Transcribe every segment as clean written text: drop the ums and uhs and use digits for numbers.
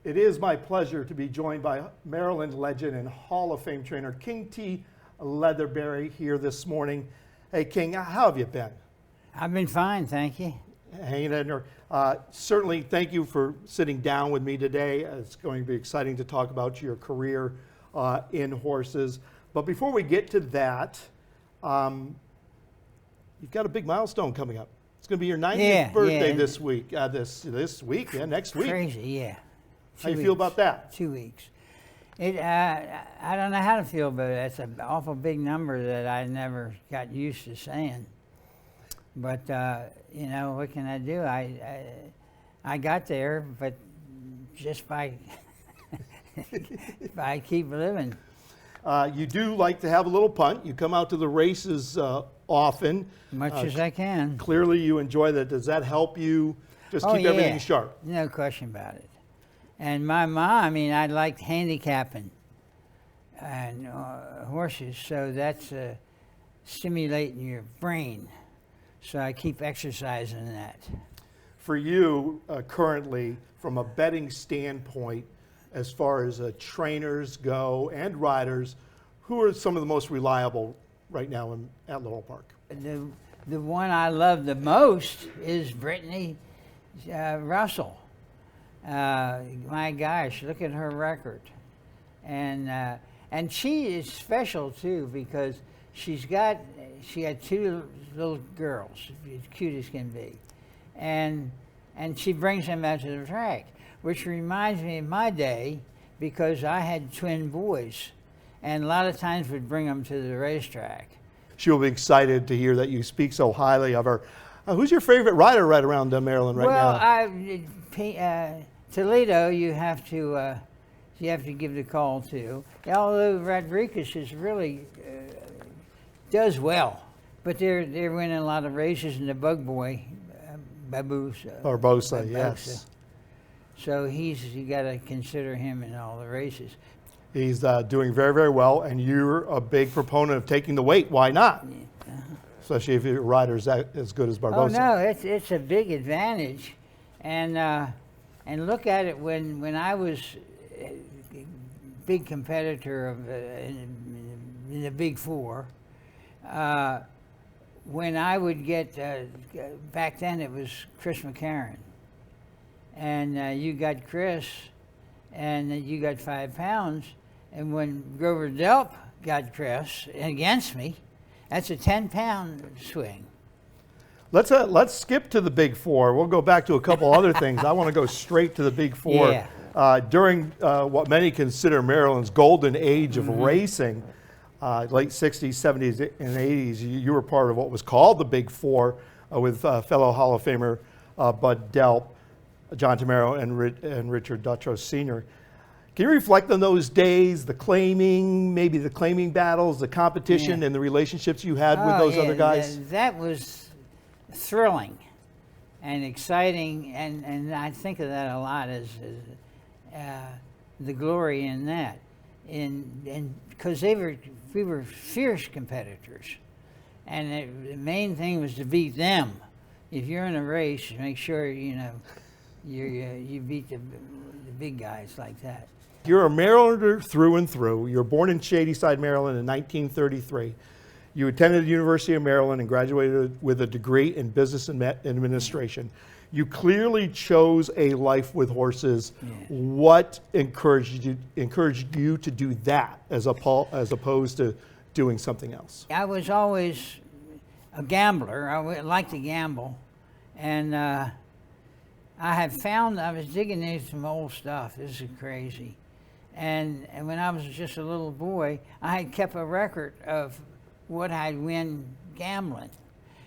It is my pleasure to be joined by Maryland legend and Hall of Fame trainer King T. Leatherbury here this morning. Hey King, how have you been? I've been fine, thank you. Hanging in there. Certainly thank you for sitting down with me today. It's going to be exciting to talk about your career in horses. But before we get to that, you've got a big milestone coming up. It's going to be your 90th birthday this week. This week, next week. Crazy, yeah. How you feel about that? 2 weeks. I don't know how to feel about it. That's an awful big number that I never got used to saying. But you know, what can I do? I got there, but just by if I keep living. You do like to have a little punt. You come out to the races often. Much as I can. Clearly you enjoy that. Does that help you just keep everything sharp? No question about it. And my mom, I mean, I liked handicapping and horses, so that's stimulating your brain. So I keep exercising that. For you, currently, from a betting standpoint, as far as trainers go and riders, who are some of the most reliable right now at Laurel Park? The one I love the most is Brittany Russell. My gosh, look at her record. And she is special too, because she had two little girls, as cute as can be. And she brings them out to the track, which reminds me of my day, because I had twin boys, and a lot of times would bring them to the racetrack. She'll be excited to hear that you speak so highly of her. Who's your favorite rider right around Maryland right now? Toledo, you have to give the call to. Although Rodriguez is really does well, but they're winning a lot of races in the Bug Boy, Barbosa, yes. So you got to consider him in all the races. He's doing very, very well, and you're a big proponent of taking the weight. Why not? Yeah. Especially if your rider's as good as Barbosa. Oh no, it's a big advantage, and look at it when I was a big competitor in the Big Four. When I would get back then, it was Chris McCarron, and you got Chris, and you got 5 pounds. And when Grover Delp got Chris against me, that's a 10-pound swing. Let's skip to the Big Four. We'll go back to a couple other things. I want to go straight to the Big Four. Yeah. During what many consider Maryland's golden age of racing, late 60s, 70s, and 80s, you were part of what was called the Big Four with fellow Hall of Famer Bud Delp, John Tamaro, and Richard Dutrow Sr. Can you reflect on those days, the claiming, maybe the claiming battles, the competition, and the relationships you had with those other guys? That was thrilling and exciting, and I think of that a lot as the glory in that. And because we were fierce competitors, and the main thing was to beat them. If you're in a race, make sure you beat the big guys like that. You're a Marylander through and through. You were born in Shadyside, Maryland in 1933. You attended the University of Maryland and graduated with a degree in business administration. You clearly chose a life with horses. Yeah. What encouraged you to do that as opposed to doing something else? I was always a gambler. I liked to gamble, and I have found, I was digging into some old stuff. This is crazy. And when I was just a little boy, I had kept a record of what I'd win gambling.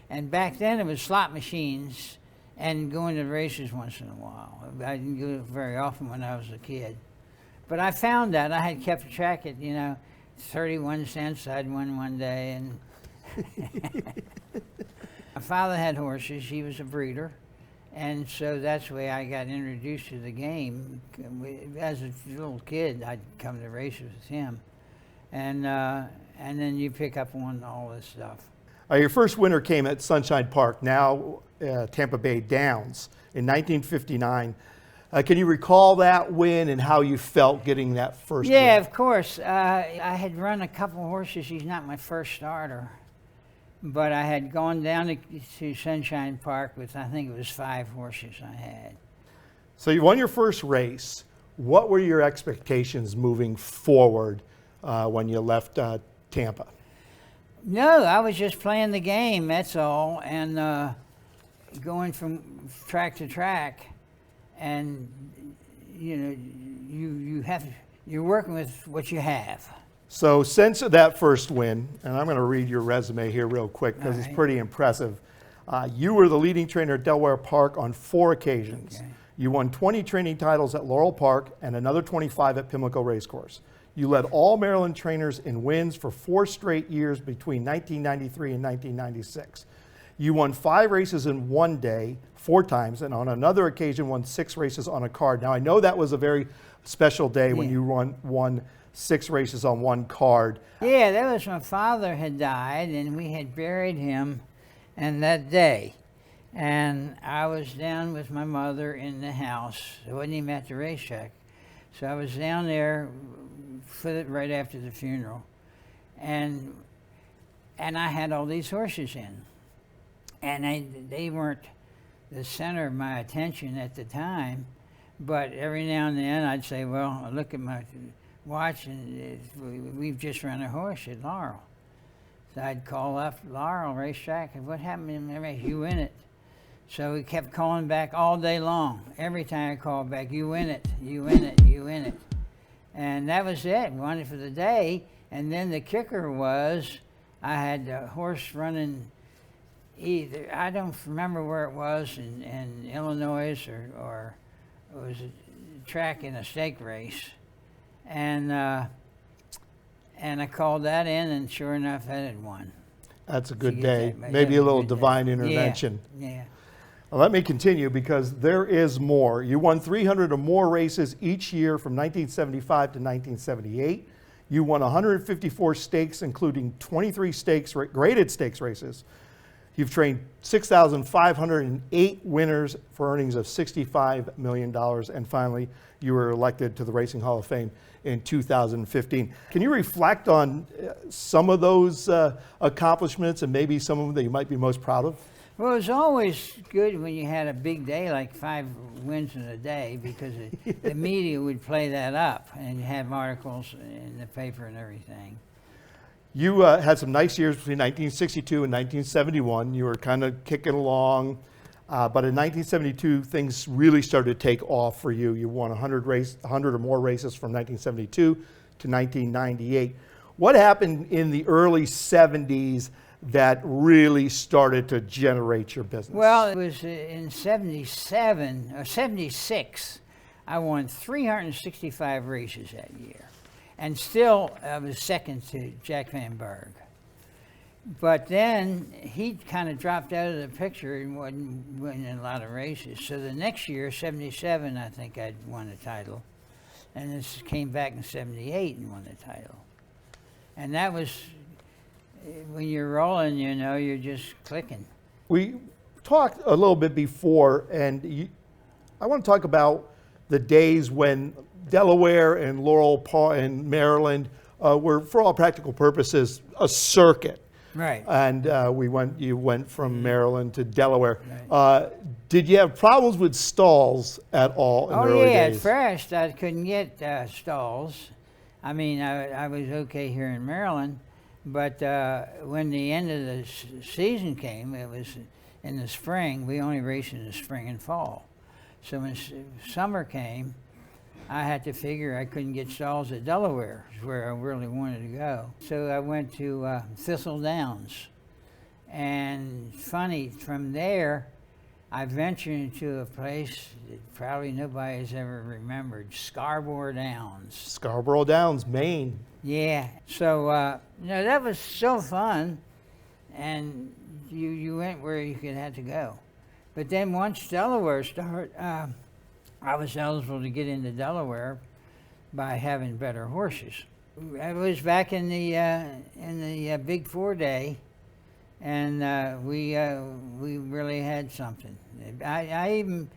And back then it was slot machines and going to races once in a while. I didn't go very often when I was a kid. But I found that. I had kept track at, 31 cents I'd won one day. And my father had horses. He was a breeder. And so that's the way I got introduced to the game. As a little kid, I'd come to races with him. And then you pick up on all this stuff. Your first winter came at Sunshine Park, now Tampa Bay Downs, in 1959. Can you recall that win and how you felt getting that first Yeah, win? of course. I had run a couple horses. He's not my first starter. But I had gone down to Sunshine Park with, I think it was 5 horses I had. So you won your first race. What were your expectations moving forward when you left Tampa? No, I was just playing the game, that's all, and going from track to track. And, you know, you're working with what you have. So since that first win, and I'm going to read your resume here real quick because it's pretty impressive. You were the leading trainer at Delaware Park on 4 occasions. Okay. You won 20 training titles at Laurel Park and another 25 at Pimlico Racecourse. You led all Maryland trainers in wins for 4 straight years between 1993 and 1996. You won 5 races in one day, 4 times, and on another occasion won 6 races on a card. Now I know that was a very special day when you won 6 races on one card. Yeah, that was my father had died, and we had buried him and that day. And I was down with my mother in the house. I wasn't even at the racetrack. So I was down there right after the funeral. And I had all these horses in. And they weren't the center of my attention at the time. But every now and then I'd say, well, I look at my watch and we've just run a horse at Laurel. So I'd call up Laurel racetrack and what happened in the race? You win it. So we kept calling back all day long. Every time I called back, you win it, you win it, you win it. And that was it, won it for the day. And then the kicker was I had a horse running either, I don't remember where it was in Illinois or it was a track in a stake race. And I called that in, and sure enough, that had won. That's a good day. Maybe a little divine intervention. Yeah. Well, let me continue because there is more. You won 300 or more races each year from 1975 to 1978. You won 154 stakes, including 23 stakes, graded stakes races. You've trained 6,508 winners for earnings of $65 million. And finally, you were elected to the Racing Hall of Fame in 2015. Can you reflect on some of those accomplishments and maybe some of them that you might be most proud of? Well, it was always good when you had a big day, like 5 wins in a day, because the media would play that up and you have articles in the paper and everything. You had some nice years between 1962 and 1971. You were kind of kicking along. But in 1972, things really started to take off for you. You won 100 or more races from 1972 to 1998. What happened in the early 70s that really started to generate your business? Well, it was in 77 or 76. I won 365 races that year. And still, I was second to Jack Van Berg. But then he kind of dropped out of the picture and wasn't winning a lot of races. So the next year, 77, I think I'd won the title. And this came back in 78 and won the title. And that was, when you're rolling, you know, you're just clicking. We talked a little bit before, and I want to talk about the days when Delaware and Laurel Park and Maryland were, for all practical purposes, a circuit. Right. And you went from Maryland to Delaware. Right. Did you have problems with stalls at all in the early days? At first I couldn't get stalls. I mean, I was okay here in Maryland, but when the end of the season came, it was in the spring. We only raced in the spring and fall. So when summer came, I had to figure I couldn't get stalls at Delaware, where I really wanted to go. So I went to Thistle Downs. And funny, from there, I ventured into a place that probably nobody has ever remembered, Scarborough Downs. Scarborough Downs, Maine. Yeah. So, that was so fun. And you went where you had to go. But then once Delaware started, I was eligible to get into Delaware by having better horses. I was back in the Big 4 day, and we really had something. I even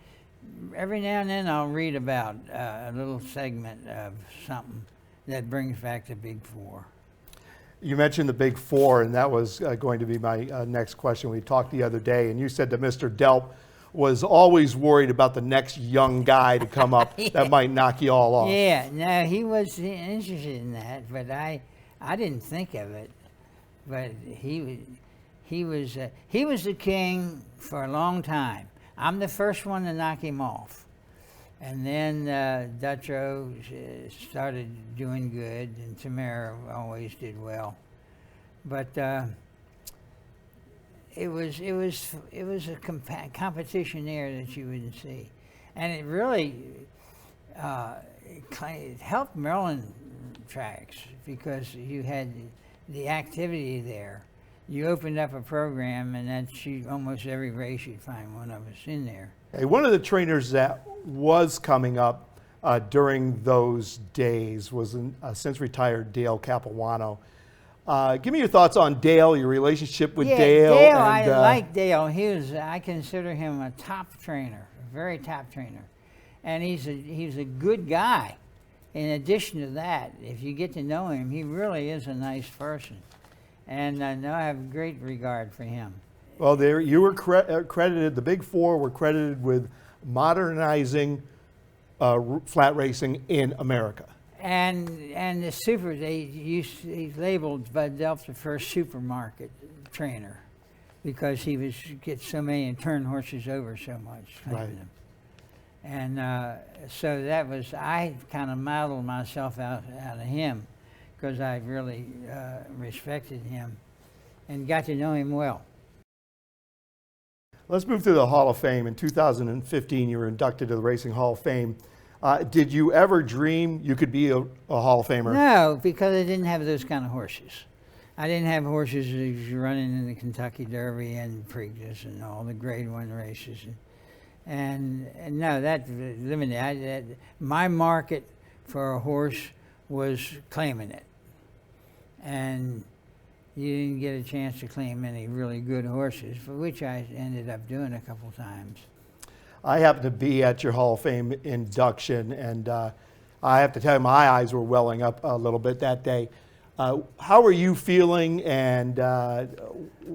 every now and then I'll read about a little segment of something that brings back the Big Four. You mentioned the Big Four, and that was going to be my next question. We talked the other day, and you said that Mr. Delp was always worried about the next young guy to come up that might knock you all off. Yeah, no, he was interested in that, but I didn't think of it. But he was the king for a long time. I'm the first one to knock him off, and then Dutrow started doing good, and Tamara always did well. But it was a competition there that you wouldn't see, and it really it helped Maryland tracks because you had the activity there. You opened up a program, and that's almost every race you'd find one of us in there. Hey, one of the trainers that was coming up during those days was since retired Dale Capuano. Give me your thoughts on Dale, your relationship with Dale. Dale, I like Dale. I consider him a top trainer, a very top trainer, and he's a good guy. In addition to that, if you get to know him, he really is a nice person, and I have great regard for him. Well, you were credited. The Big Four were credited with modernizing flat racing in America. And the he's labeled Bud Delp the first supermarket trainer because he was get so many and turn horses over so much. Right. And so that was, I kind of modeled myself out of him because I really respected him and got to know him well. Let's move to the Hall of Fame. In 2015, you were inducted to the Racing Hall of Fame. Did you ever dream you could be a Hall of Famer? No, because I didn't have those kind of horses. I didn't have horses running in the Kentucky Derby and Preakness and all the Grade 1 races. And no, that limited. My market for a horse was claiming it. And you didn't get a chance to claim any really good horses, for which I ended up doing a couple times. I happened to be at your Hall of Fame induction, and I have to tell you, my eyes were welling up a little bit that day. How were you feeling, and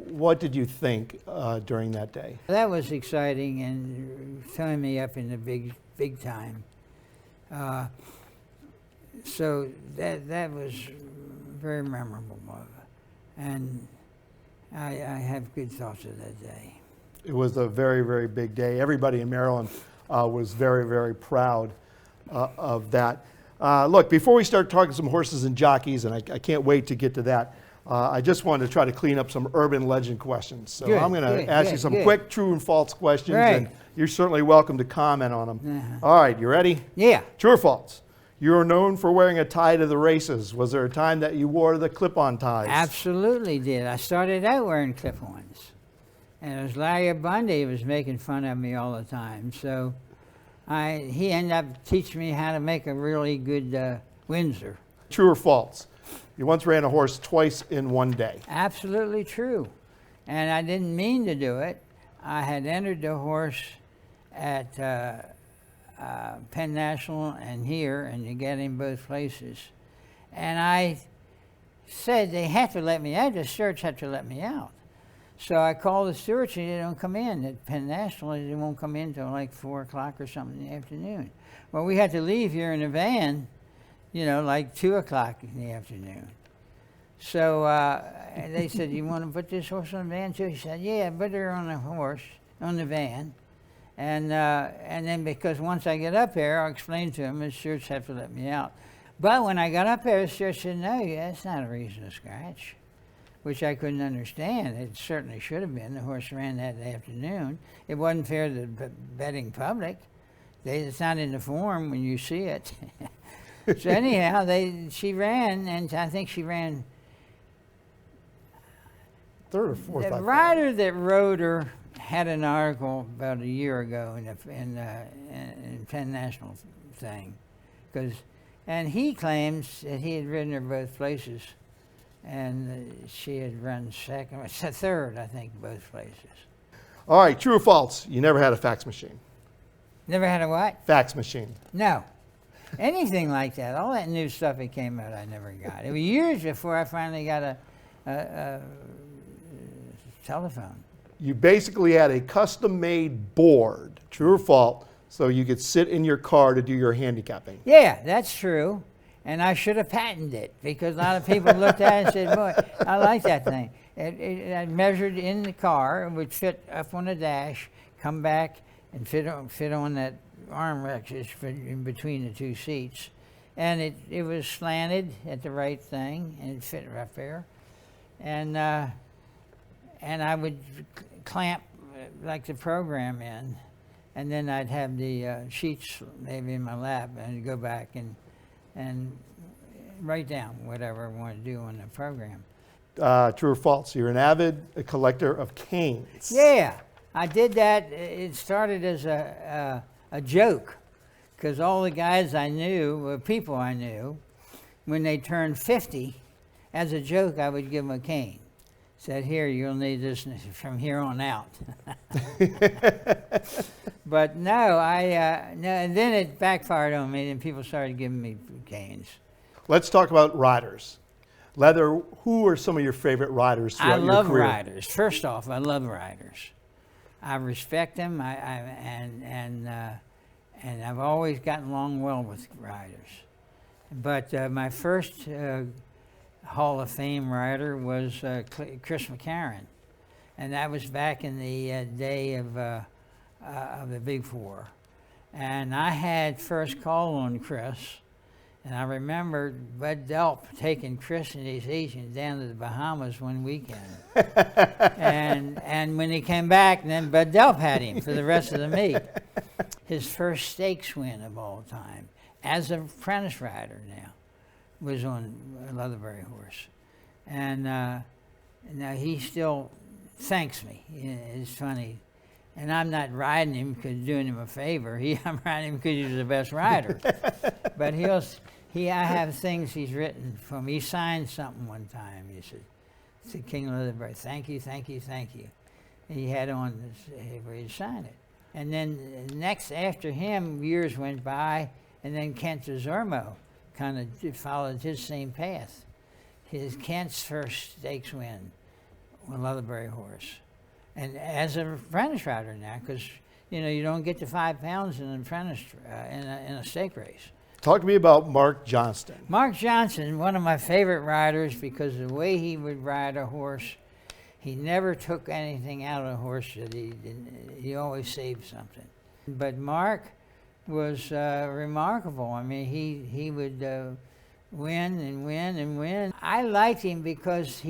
what did you think during that day? That was exciting and throwing me up in the big time. So that was very memorable, and I have good thoughts of that day. It was a very, very big day. Everybody in Maryland was very, very proud of that. Look, before we start talking some horses and jockeys, and I can't wait to get to that, I just wanted to try to clean up some urban legend questions. So I'm going to ask you some quick true and false questions, and you're certainly welcome to comment on them. All right, you ready? Yeah. True or false? You are known for wearing a tie to the races. Was there a time that you wore the clip-on ties? Absolutely did. I started out wearing clip-ons. And it was Larry Bundy was making fun of me all the time. So he ended up teaching me how to make a really good Windsor. True or false? You once ran a horse twice in one day. Absolutely true. And I didn't mean to do it. I had entered the horse at Penn National and here, and you get him both places. And I said they have to let me out. The stewards have to let me out. So I called the stewards and they don't come in at Penn National. They won't come in until like 4 o'clock or something in the afternoon. Well, we had to leave here in a van, like 2 o'clock in the afternoon. So they said, "You want to put this horse on the van too?" He said, "Yeah, put her on the van." And then because once I get up there, I'll explain to them, the stewards have to let me out. But when I got up there, the steward said, "No, that's not a reason to scratch," which I couldn't understand. It certainly should have been. The horse ran that afternoon. It wasn't fair to the betting public. It's not in the form when you see it. So anyhow, she ran, and I think she ran third or fourth. The rider that rode her had an article about a year ago in Penn National thing, and he claims that he had ridden her both places. And she had run second, third, I think, both places. All right, true or false? You never had a fax machine. Never had a what? Fax machine. No. Anything like that. All that new stuff that came out, I never got. It was years before I finally got a telephone. You basically had a custom-made board, true or false, so you could sit in your car to do your handicapping. Yeah, that's true. And I should have patented it because a lot of people looked at it and said, boy, I like that thing. I measured in the car. It would fit up on the dash, come back, and fit on that armrest in between the two seats. And it was slanted at the right thing, and it fit right there. And I would clamp like the program in, and then I'd have the sheets maybe in my lap, and I'd go back and write down whatever I want to do on the program. True or false? You're an avid collector of canes. Yeah, I did that. It started as a joke, because all the guys I knew, people I knew, when they turned 50, as a joke, I would give them a cane. Said, here, you'll need this from here on out. But no, no, and then it backfired on me, and people started giving me canes. Let's talk about riders. Leather, who are some of your favorite riders throughout your career? I love riders. First off, I love riders. I respect them, and I've always gotten along well with riders. But my first Hall of Fame rider was Chris McCarron, and that was back in the day of the Big Four. And I had first call on Chris, and I remember Bud Delp taking Chris and his agent down to the Bahamas one weekend. and when he came back, then Bud Delp had him for the rest of the meet. His first stakes win of all time, as an apprentice rider now, was on a Leatherbury horse. And now he still thanks me. It's funny. And I'm not riding him because doing him a favor. I'm riding him because he's the best rider. But I have things he's written for me. He signed something one time. He said, King Leatherbury, thank you, thank you, thank you. And he had on where he signed it. And then next after him, years went by, and then Kent DeZormo kind of followed his same path. Kent's first stakes win on Leatherbury horse. And as an apprentice rider now, because you don't get to 5 pounds in an apprentice in a stake race. Talk to me about Mark Johnston. Mark Johnston, one of my favorite riders, because the way he would ride a horse, he never took anything out of a horse that he didn't. He always saved something. But Mark was remarkable. I mean, he would win and win and win. I liked him because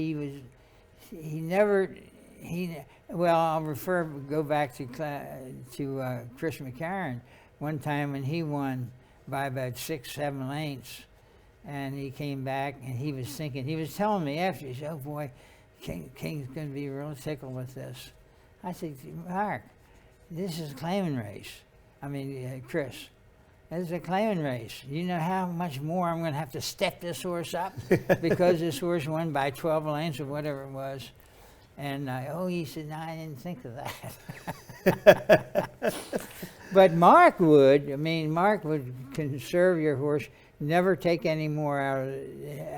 well, I'll go back to Chris McCarron. One time when he won by about 6-7 lengths, and he came back and he was telling me after, he said, oh boy, King's going to be real tickled with this. I said, Mark, this is a claiming race. Chris, this is a claiming race. You know how much more I'm going to have to step this horse up because this horse won by 12 lengths or whatever it was. And he said, no, I didn't think of that. But Mark would conserve your horse, never take any more out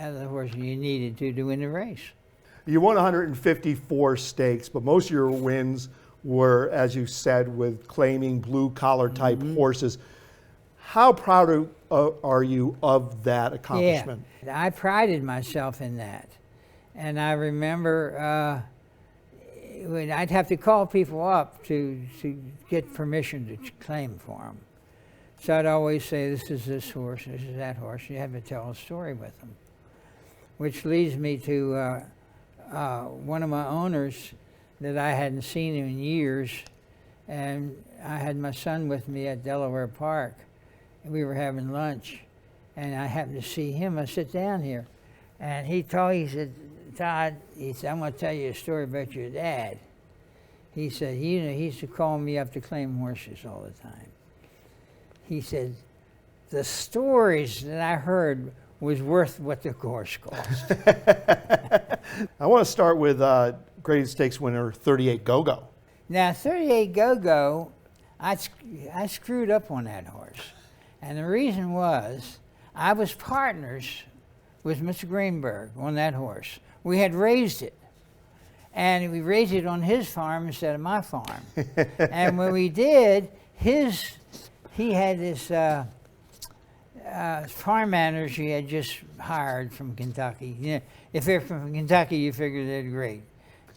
of the horse than you needed to win the race. You won 154 stakes, but most of your wins were, as you said, with claiming blue-collar type horses. How proud are you of that accomplishment? Yeah, I prided myself in that. And I remember when I'd have to call people up to get permission to claim for them. So I'd always say, this is this horse, this is that horse. You have to tell a story with them. Which leads me to one of my owners that I hadn't seen in years, and I had my son with me at Delaware Park, and we were having lunch, and I happened to see him. I sit down here, and he said, Todd, I'm going to tell you a story about your dad. He said, he used to call me up to claim horses all the time. He said, the stories that I heard was worth what the horse cost. I want to start with Graded Stakes winner 38 Go-Go. Now, 38 Go-Go, I screwed up on that horse. And the reason was I was partners with Mr. Greenberg on that horse. We had raised it. And we raised it on his farm instead of my farm. And when we did, he had this farm manager he had just hired from Kentucky. You know, if they're from Kentucky, you figure they're great.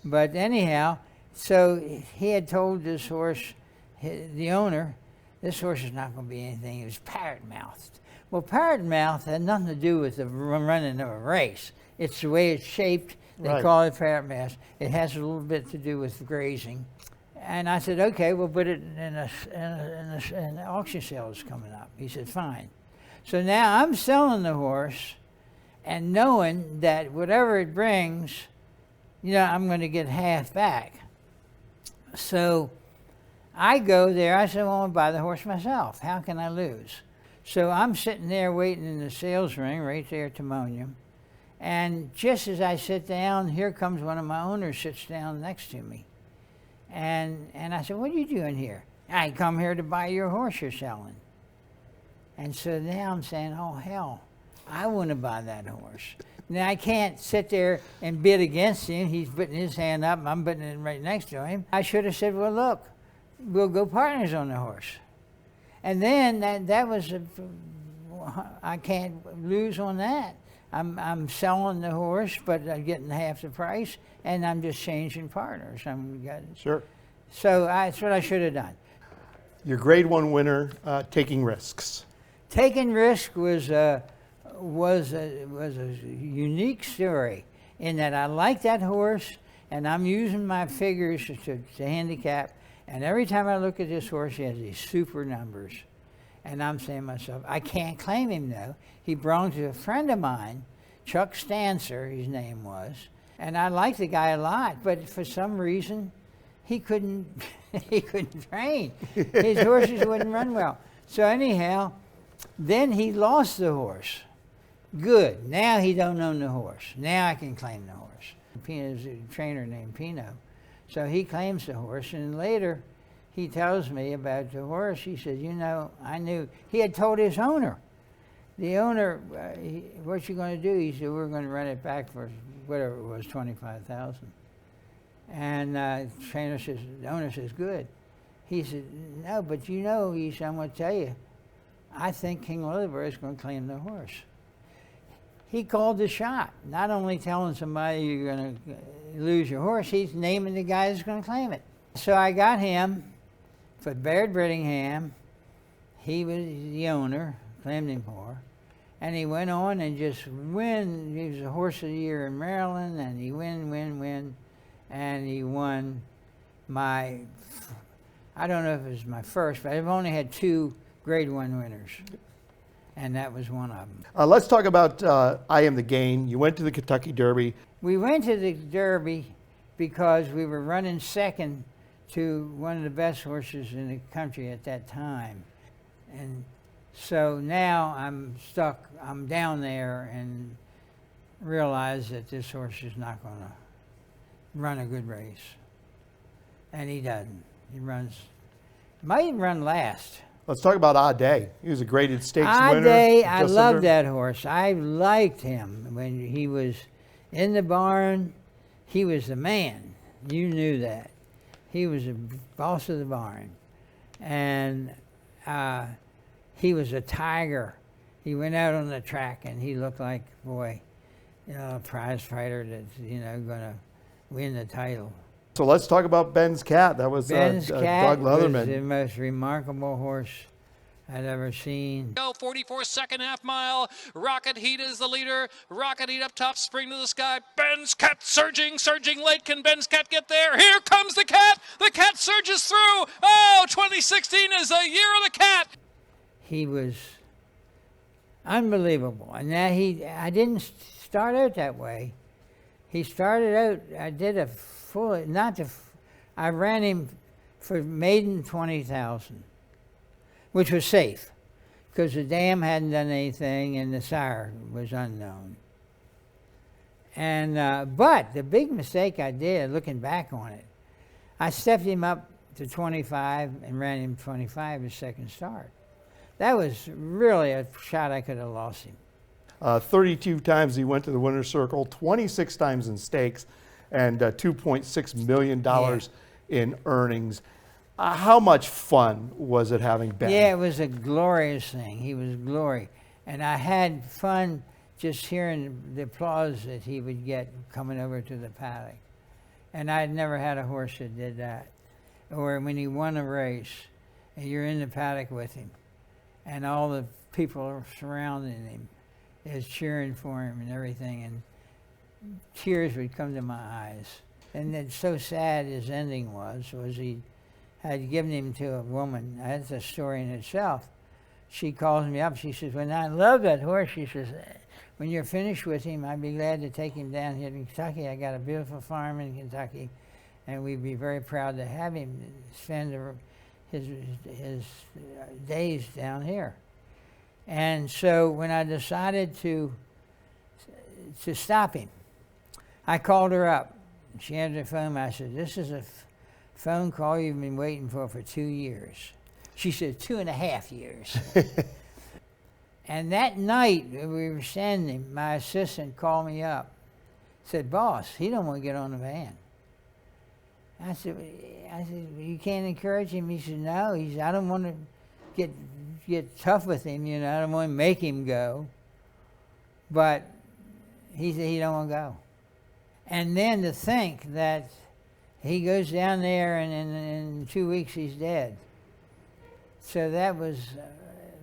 But anyhow, so he had told this horse, the owner, this horse is not going to be anything. It was parrot-mouthed. Well, parrot-mouthed had nothing to do with the running of a race. It's the way it's shaped. They Right. call it parrot-mouthed. It has a little bit to do with grazing. And I said, okay, we'll put it in an auction sale that's coming up. He said, fine. So now I'm selling the horse and knowing that whatever it brings, I'm going to get half back. So I go there. I said, well, I'll buy the horse myself. How can I lose? So I'm sitting there waiting in the sales ring right there at Timonium. And just as I sit down, here comes one of my owners, sits down next to me. And I said, what are you doing here? I come here to buy your horse you're selling. And so now I'm saying, oh, hell, I want to buy that horse. Now, I can't sit there and bid against him. He's putting his hand up, and I'm putting it right next to him. I should have said, well, look, we'll go partners on the horse. And then that was, I can't lose on that. I'm selling the horse, but I'm getting half the price, and I'm just changing partners. Sure. So that's what I should have done. Your Grade 1 winner, taking risks. Taking risk was a unique story in that I like that horse, and I'm using my figures to handicap. And every time I look at this horse, he has these super numbers. And I'm saying to myself, I can't claim him though. He belonged to a friend of mine, Chuck Stancer, his name was. And I liked the guy a lot, but for some reason, he couldn't train. His horses wouldn't run well. So anyhow, then he lost the horse. Good. Now he don't own the horse. Now I can claim the horse. Pino's a trainer named Pino. So he claims the horse, and later he tells me about the horse. He said, I knew. He had told his owner. The owner, what you going to do? He said, we're going to run it back for whatever it was, $25,000. And the owner says, good. He said, no, but he said, I'm going to tell you, I think King Leatherbury is going to claim the horse. He called the shot, not only telling somebody you're going to lose your horse, he's naming the guy that's going to claim it. So I got him for Baird Brittingham. He was the owner, claimed him for. And he went on and just win. He was a horse of the year in Maryland, and he win. And he won I don't know if it was my first, but I've only had 2 Grade 1 winners. And that was one of them. Let's talk about I Am the Gain. You went to the Kentucky Derby. We went to the Derby because we were running second to one of the best horses in the country at that time. And so now I'm stuck. I'm down there and realize that this horse is not going to run a good race. And he doesn't. He might even run last. Let's talk about Ah Day. He was a graded stakes winner. Ah Day, I loved that horse. I liked him when he was in the barn. He was the man. You knew that. He was the boss of the barn. And he was a tiger. He went out on the track and he looked like, boy, a prize fighter that's, going to win the title. So let's talk about Ben's Cat. That was Ben's Cat Doug Leatherman. was the most remarkable horse I'd ever seen. 44 second half mile. Rocket Heat is the leader. Rocket Heat up top, spring to the sky. Ben's Cat surging late. Can Ben's Cat get there? Here comes the Cat. The Cat surges through. Oh, 2016 is the year of the Cat. He was unbelievable. And now I didn't start out that way. He started out, I did a full, I ran him for maiden 20,000. Which was safe, because the dam hadn't done anything and the sire was unknown. And but the big mistake I did, looking back on it, I stepped him up to 25 and ran him 25 his second start. That was really a shot I could have lost him. 32 times he went to the winner's circle, 26 times in stakes, and $2.6 million in earnings. How much fun was it having Ben? Yeah, it was a glorious thing. He was glory. And I had fun just hearing the applause that he would get coming over to the paddock. And I'd never had a horse that did that. Or when he won a race, and you're in the paddock with him, and all the people are surrounding him, is cheering for him and everything, and tears would come to my eyes. And it's so sad his ending was he had given him to a woman. That's a story in itself. She calls me up. She says, "Well, I love that horse." She says, "When you're finished with him, I'd be glad to take him down here to Kentucky. I got a beautiful farm in Kentucky, and we'd be very proud to have him spend his days down here." And so when I decided to stop him, I called her up. She answered the phone. I said, "This is a phone call you've been waiting for 2 years." She said, 2.5 years. And that night we were standing, my assistant called me up, said, "Boss, he don't want to get on the van." I said, "You can't encourage him." He said, "No." He said, "I don't want to get tough with him, you know. I don't want to make him go." But he said he don't want to go. And then to think that he goes down there and in 2 weeks he's dead. So that was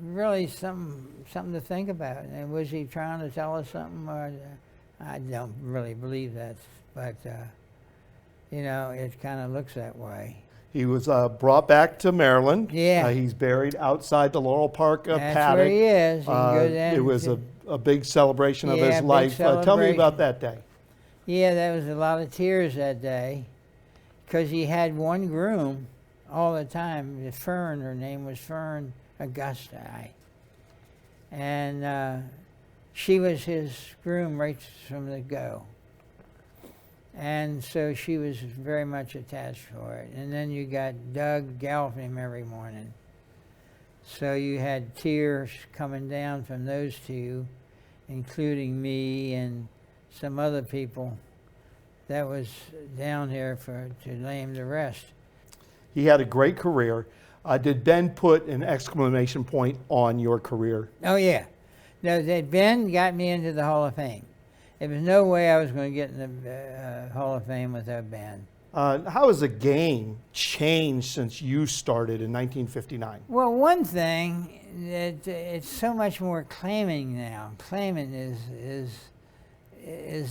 really something to think about. And was he trying to tell us something? Or, I don't really believe that, but you know, it kind of looks that way. He was brought back to Maryland. Yeah. He's buried outside the Laurel Park That's paddock. where he is. You can go down It was a big celebration of Yeah, his big life. Tell me celebration. about that day. Yeah, there was a lot of tears that day because he had one groom all the time. Fern, her name was Fern Augusta. And she was his groom right from the go. And so she was very much attached for it. And then you got Doug galloping him every morning. So you had tears coming down from those two, including me and some other people that was down here to lay him to rest. He had a great career. Did Ben put an exclamation point on your career? Oh, yeah. No, Ben got me into the Hall of Fame. There was no way I was going to get in the Hall of Fame without Ben. How has the game changed since you started in 1959? Well, one thing, that it's so much more claiming now. Claiming is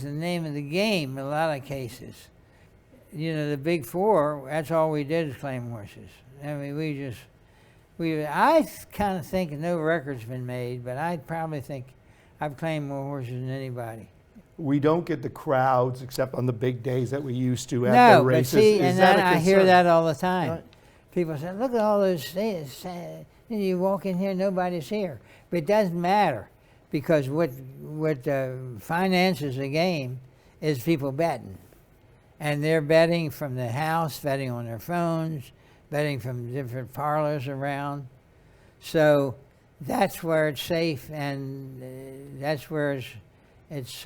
the name of the game in a lot of cases. You know, the Big Four, that's all we did is claim horses. I mean, I kind of think no record's been made, but I probably think I've claimed more horses than anybody. We don't get the crowds except on the big days that we used to at No, the but races. see, Is and that a I hear concern? that all the time. Right. People say, "Look at all those states. You walk in here, nobody's here." But it doesn't matter, because what finances the game is people betting. And they're betting from the house, betting on their phones, betting from different parlors around. So that's where it's safe, and that's where it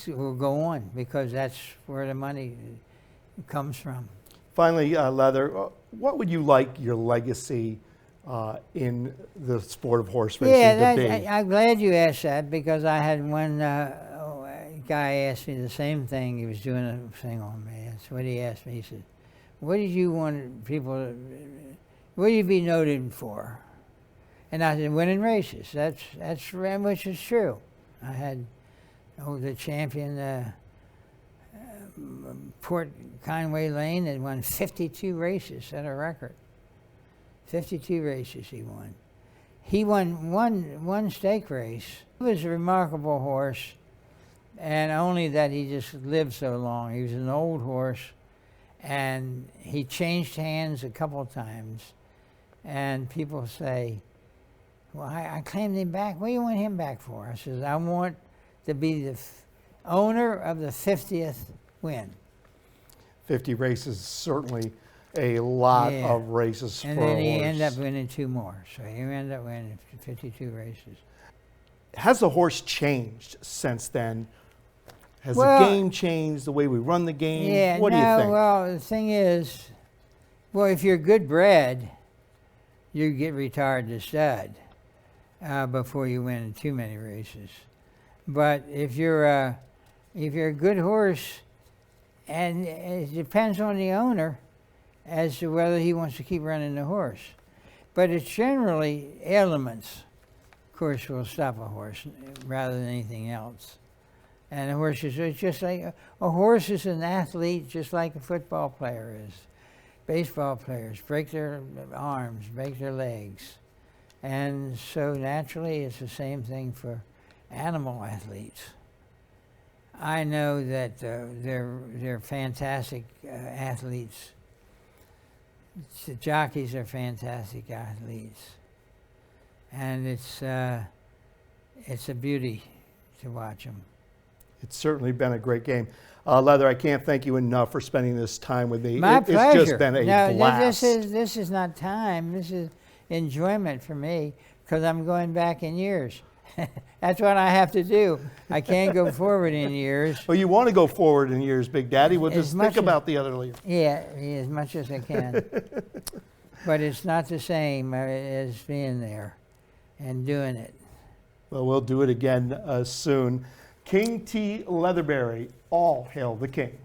will go on, because that's where the money comes from. Finally, Leather, what would you like your legacy in the sport of horse racing to be? I'm glad you asked that, because I had one guy ask me the same thing. He was doing a thing on me. That's what he asked me. He said, "What did you want people? What do you be noted for?" And I said, "Winning races." That's which is true. I had the champion Port Conway Lane that won 52 races, set a record. 52 races he won. He won one stake race. He was a remarkable horse, and only that he just lived so long. He was an old horse, and he changed hands a couple of times. And people say, "Well, I claimed him back. What do you want him back for?" I says, "I want to be the owner of the 50th win." 50 races is certainly a lot Yeah. of races And for then a he horse. ended up winning 2 more. So he ended up winning 52 races. Has the horse changed since then? Has Well, the game changed, the way we run the game? Yeah, What do you think? Well, the thing is, well, if you're good bred, you get retired to stud before you win too many races. But if you're a good horse, and it depends on the owner as to whether he wants to keep running the horse. But it's generally elements, of course, will stop a horse rather than anything else. And a horse is it's just like a horse is an athlete, just like a football player is. Baseball players break their arms, break their legs, and so naturally it's the same thing for animal athletes. I know that they're fantastic athletes. The jockeys are fantastic athletes, and it's a beauty to watch them. It's certainly been a great game. Leather, I can't thank you enough for spending this time with me. My pleasure. It's just been a blast. This is not time. This is enjoyment for me because I'm going back in years. That's what I have to do. I can't go forward in years. Well, you want to go forward in years, Big Daddy. We'll just think about the other leader. Yeah, as much as I can. But it's not the same as being there and doing it. Well, we'll do it again soon. King T. Leatherbury, all hail the king.